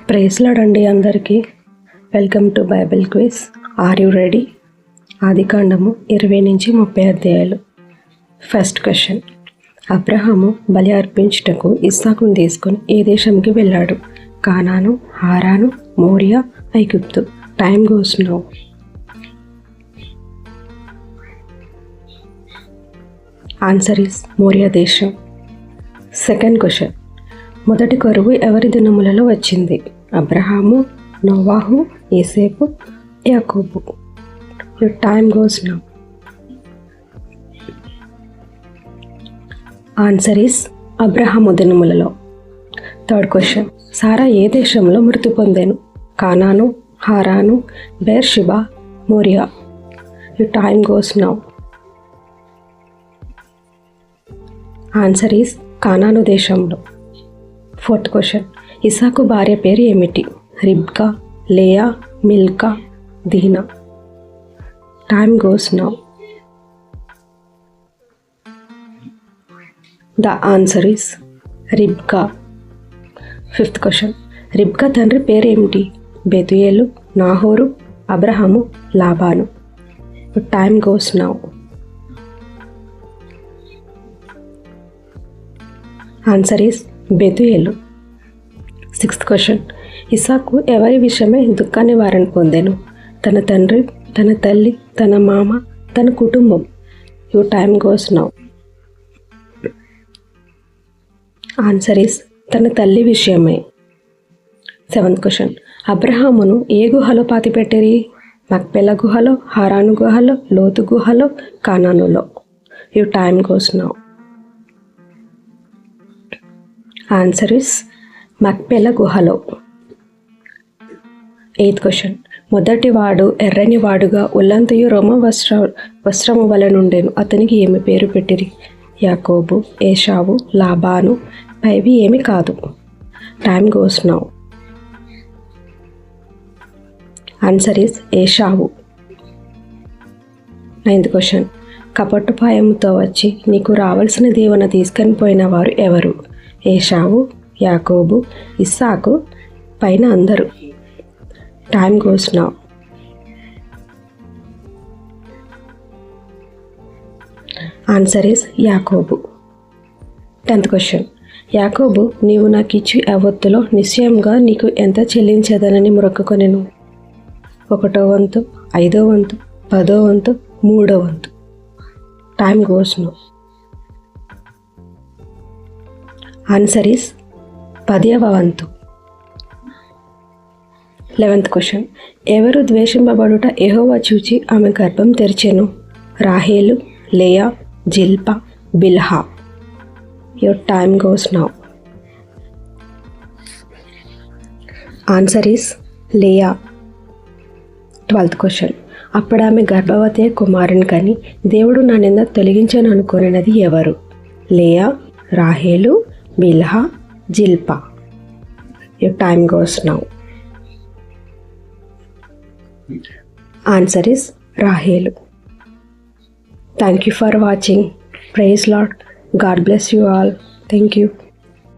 Praise lord అండి అందరికీ. Welcome to Bible quiz. Are you ready? ఆదికాండము 20 నుంచి 30 అధ్యాయాలు. First question. అబ్రహాము బలి అర్పించుటకు ఇస్సాకును తీసుకొని ఏ దేశంకి వెళ్ళాడు? కానాను, హారాను, మోరియా, ఐగుప్తు. Time goes now. Answer is మోరియా దేశం. Second question. మొదటి కరువు ఎవరి దినములలో వచ్చింది? అబ్రహాము, నోవాహు, యోసేపు, యాకోబు. Your time goes now. Answer is అబ్రహాము దినములలో. Third question. సారా ఏ దేశంలో మృతి పొందెను? కానాను, హారాను, బెర్షెబా, మోరియా. Your time goes now. Answer is కానాను దేశంలో. Fourth question. ఇసాకు భార్య పేరు ఏమిటి? రిబ్కా, లేయా, మిల్కా, దీనా. Time goes now. The answer is రిబ్కా. Fifth question. రిబ్కా తండ్రి పేరు ఏమిటి? Bethuel, Nahor, Abraham, Laban. Time goes now. Answer is Bethuel. Sixth question. ఇసాకు ఎవరి విషయమై దుఃఖ నివారణ పొందెను? తన తండ్రి, తన తల్లి, తన మామ, తన కుటుంబం. Your time goes now. Answer is తన తల్లి విషయమై. Seventh question. అబ్రహామును ఏ గుహలో పాతిపెట్టిరి? మక్పెలా గుహలో, హారాను గుహలో, లోతు గుహలో, కానానులో. Your time goes now. Answer is మక్పెలా గుహలో. Eighth question. మొదటి వాడు ఎర్రని వాడుగా ఉల్లంతయు రోమ వస్త్రము వలె నుండెను. అతనికి ఏమి పేరు పెట్టిరి? యాకోబు, ఏషావు, లాబాను. పైవి ఏమి కాదు. Time goes now. Answer is ఏషావు. Ninth question. కపట్టుపాయముతో వచ్చి నీకు రావాల్సిన దీవెన తీసుకొని పోయిన వారు ఎవరు? ఏషావు, యాకోబు, ఇస్సాకు, పైన అందరూ. Time goes now. Answer is యాకోబు. 10th question. యాకోబు నీవు నాకు ఇచ్చి యావత్తులో నిశ్చయంగా నీకు ఎంత చెల్లించేదనని మొరక్కుకొనెను? 1వ వంతు, 5వ వంతు, 10వ వంతు, 3వ వంతు. Time goes now. Answer is 10వ వంతు. 11th question. ఎవరు ద్వేషింపబడుట యెహోవా చూచి ఆమె గర్భం తెరిచెను? రాహేలు, లేయా, జిల్పా, బిల్హా. Your time goes now. Answer is లేయా. 12th question. అప్పుడు ఆమె గర్భవతి కుమారుని కని దేవుడు నా నింద తొలగించను అనుకున్నది ఎవరు? లేయా, రాహేలు, బిల్హా, జిల్పా. Your time goes now. Answer is రాహేలు. Thank you for watching. Praise Lord. God bless you all. Thank you.